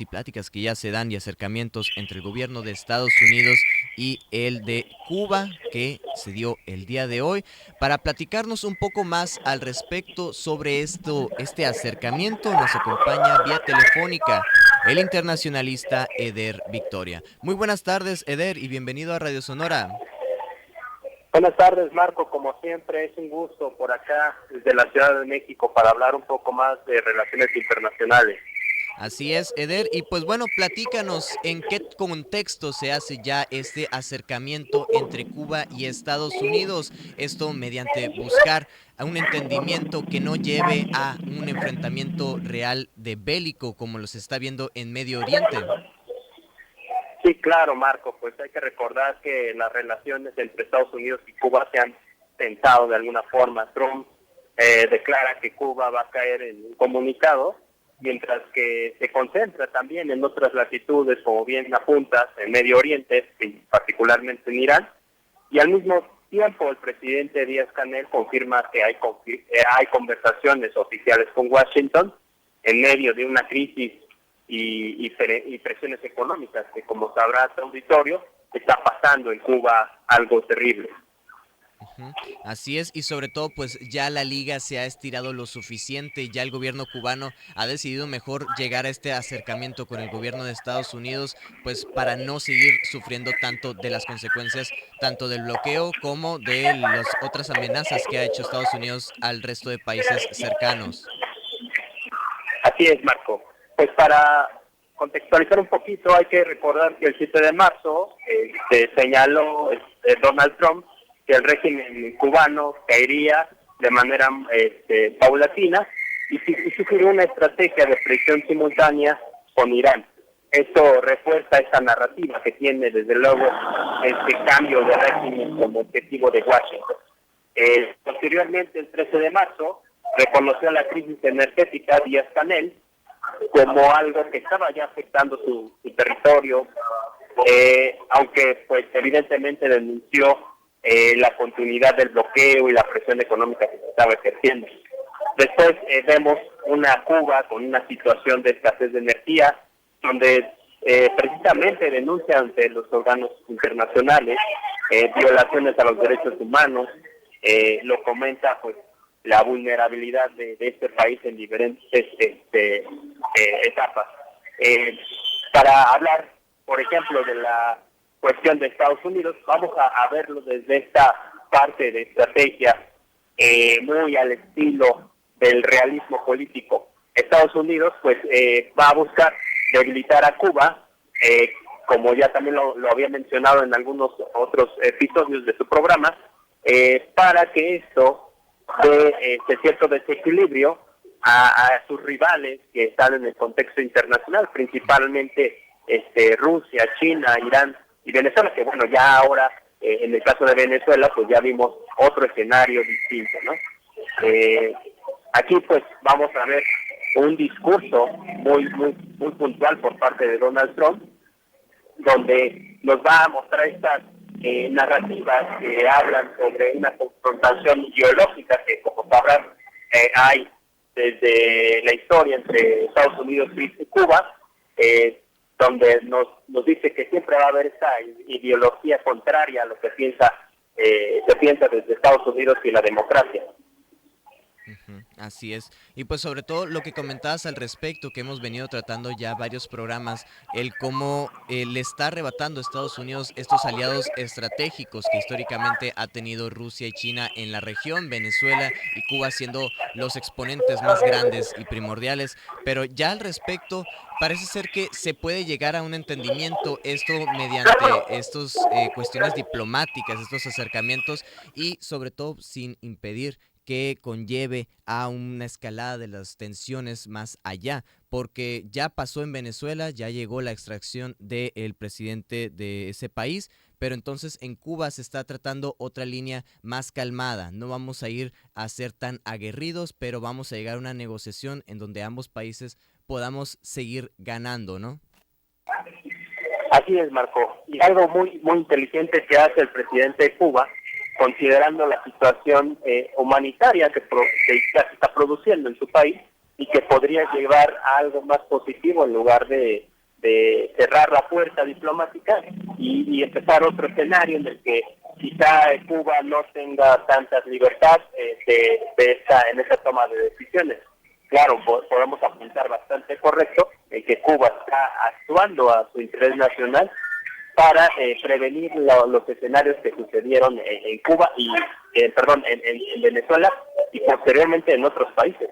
y pláticas que ya se dan y acercamientos entre el gobierno de Estados Unidos y el de Cuba que se dio el día de hoy. Para platicarnos un poco más al respecto sobre este acercamiento, nos acompaña vía telefónica el internacionalista Eder Victoria. Muy buenas tardes, Eder, y bienvenido a Radio Sonora. Buenas tardes, Marco. Como siempre, es un gusto por acá desde la Ciudad de México para hablar un poco más de relaciones internacionales. Así es, Eder. Y pues bueno, platícanos en qué contexto se hace ya este acercamiento entre Cuba y Estados Unidos. Esto mediante buscar a un entendimiento que no lleve a un enfrentamiento real de bélico como los está viendo en Medio Oriente. Sí, claro, Marco. Pues hay que recordar que las relaciones entre Estados Unidos y Cuba se han tensado de alguna forma. Trump declara que Cuba va a caer en un comunicado, mientras que se concentra también en otras latitudes, como bien apuntas, en Medio Oriente, particularmente en Irán, y al mismo tiempo el presidente Díaz-Canel confirma que hay conversaciones oficiales con Washington en medio de una crisis y presiones económicas, que como sabrá tu auditorio, está pasando en Cuba algo terrible. Ujú. Así es, y sobre todo pues ya la liga se ha estirado lo suficiente, ya el gobierno cubano ha decidido mejor llegar a este acercamiento con el gobierno de Estados Unidos, pues para no seguir sufriendo tanto de las consecuencias tanto del bloqueo como de las otras amenazas que ha hecho Estados Unidos al resto de países cercanos. Así es, Marco. Pues para contextualizar un poquito, hay que recordar que el 7 de marzo señaló Donald Trump que el régimen cubano caería de manera paulatina y sugirió una estrategia de presión simultánea con Irán. Esto refuerza esa narrativa que tiene desde luego este cambio de régimen como objetivo de Washington. Posteriormente, el 13 de marzo, reconoció la crisis energética Díaz-Canel como algo que estaba ya afectando su territorio, aunque pues evidentemente denunció la continuidad del bloqueo y la presión económica que se estaba ejerciendo. Después vemos una Cuba con una situación de escasez de energía, donde precisamente denuncia ante los órganos internacionales violaciones a los derechos humanos, lo comenta pues la vulnerabilidad de este país en diferentes etapas. Para hablar, por ejemplo, de la cuestión de Estados Unidos, vamos a verlo desde esta parte de estrategia muy al estilo del realismo político. Estados Unidos pues va a buscar debilitar a Cuba, como ya también lo había mencionado en algunos otros episodios de su programa, para que esto de cierto desequilibrio a sus rivales que están en el contexto internacional, principalmente Rusia, China, Irán y Venezuela, que bueno, ya ahora en el caso de Venezuela pues ya vimos otro escenario distinto, ¿no? Aquí pues vamos a ver un discurso muy puntual por parte de Donald Trump, donde nos va a mostrar estas narrativas que hablan sobre una confrontación ideológica que, como sabrán, hay desde la historia entre Estados Unidos y Cuba, donde nos dice que siempre va a haber esta ideología contraria a lo que se piensa desde Estados Unidos y la democracia. Ujú, así es. Y pues sobre todo lo que comentabas al respecto, que hemos venido tratando ya varios programas, el cómo le está arrebatando a Estados Unidos estos aliados estratégicos que históricamente ha tenido Rusia y China en la región, Venezuela y Cuba siendo los exponentes más grandes y primordiales. Pero ya al respecto, parece ser que se puede llegar a un entendimiento, esto mediante estos cuestiones diplomáticas, estos acercamientos y sobre todo sin impedir que conlleve a una escalada de las tensiones más allá, porque ya pasó en Venezuela, ya llegó la extracción del presidente de ese país, pero entonces en Cuba se está tratando otra línea más calmada. No vamos a ir a ser tan aguerridos, pero vamos a llegar a una negociación en donde ambos países podamos seguir ganando, ¿no? Así es, Marco. Y algo muy inteligente que hace el presidente de Cuba, considerando la situación humanitaria que ya se está produciendo en su país y que podría llevar a algo más positivo en lugar de de cerrar la puerta diplomática y empezar otro escenario en el que quizá Cuba no tenga tantas libertades en esa toma de decisiones. Claro, podemos apuntar bastante correcto en que Cuba está actuando a su interés nacional para prevenir los escenarios que sucedieron en Cuba y, en Venezuela y posteriormente en otros países.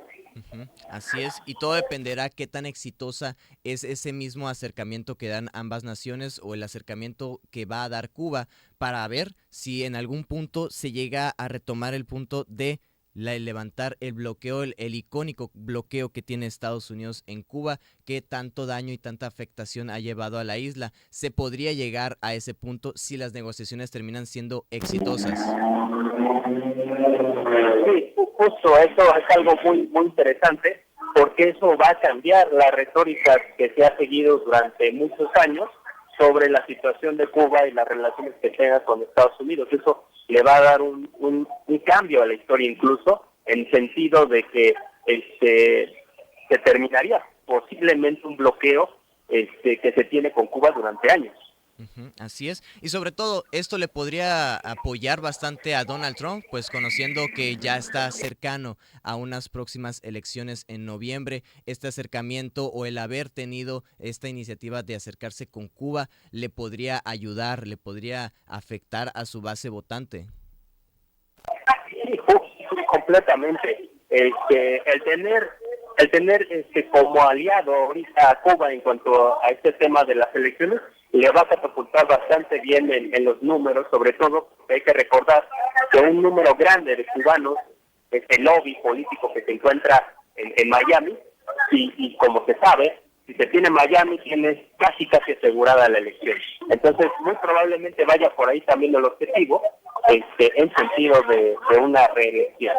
Así es, y todo dependerá qué tan exitosa es ese mismo acercamiento que dan ambas naciones o el acercamiento que va a dar Cuba para ver si en algún punto se llega a retomar el punto de levantar el bloqueo, el icónico bloqueo que tiene Estados Unidos en Cuba, que tanto daño y tanta afectación ha llevado a la isla. Se podría llegar a ese punto si las negociaciones terminan siendo exitosas. Sí, justo eso es algo muy interesante porque eso va a cambiar la retórica que se ha seguido durante muchos años sobre la situación de Cuba y las relaciones que tenga con Estados Unidos. Eso le va a dar un cambio a la historia incluso en el sentido de que se terminaría posiblemente un bloqueo que se tiene con Cuba durante años. Así es, y sobre todo esto le podría apoyar bastante a Donald Trump, pues conociendo que ya está cercano a unas próximas elecciones en noviembre, este acercamiento o el haber tenido esta iniciativa de acercarse con Cuba le podría ayudar, le podría afectar a su base votante. Sí, completamente. El tener como aliado ahorita a Cuba en cuanto a este tema de las elecciones le va a catapultar bastante bien en los números, sobre todo hay que recordar que un número grande de cubanos es el lobby político que se encuentra en Miami y como se sabe, si se tiene Miami tienes casi asegurada la elección. Entonces muy probablemente vaya por ahí también el objetivo en sentido de una reelección.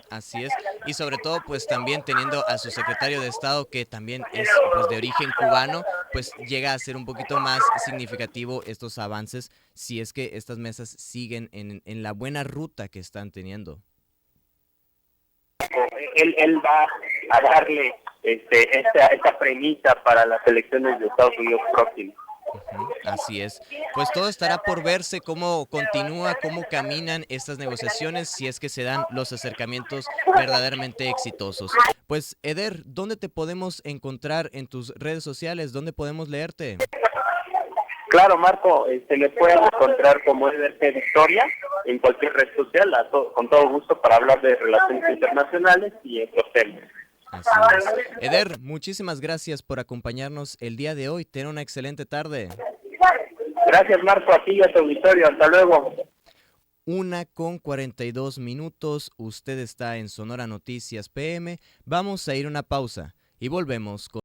Así es, y sobre todo pues también teniendo a su secretario de Estado que también es pues de origen cubano, pues llega a ser un poquito más significativo estos avances si es que estas mesas siguen en la buena ruta que están teniendo. Él va a darle esta premisa para las elecciones de Estados Unidos próximas. Así es. Pues todo estará por verse cómo continúa, cómo caminan estas negociaciones, si es que se dan los acercamientos verdaderamente exitosos. Pues Eder, ¿dónde te podemos encontrar en tus redes sociales? ¿Dónde podemos leerte? Claro, Marco, me pueden encontrar como Eder G. Victoria en cualquier red social, con todo gusto para hablar de relaciones internacionales y estos temas. Así es. Eder, muchísimas gracias por acompañarnos el día de hoy. Ten una excelente tarde. Gracias, Marco, a ti y a tu auditorio. Hasta luego. 1:42. Usted está en Sonora Noticias PM. Vamos a ir a una pausa y volvemos con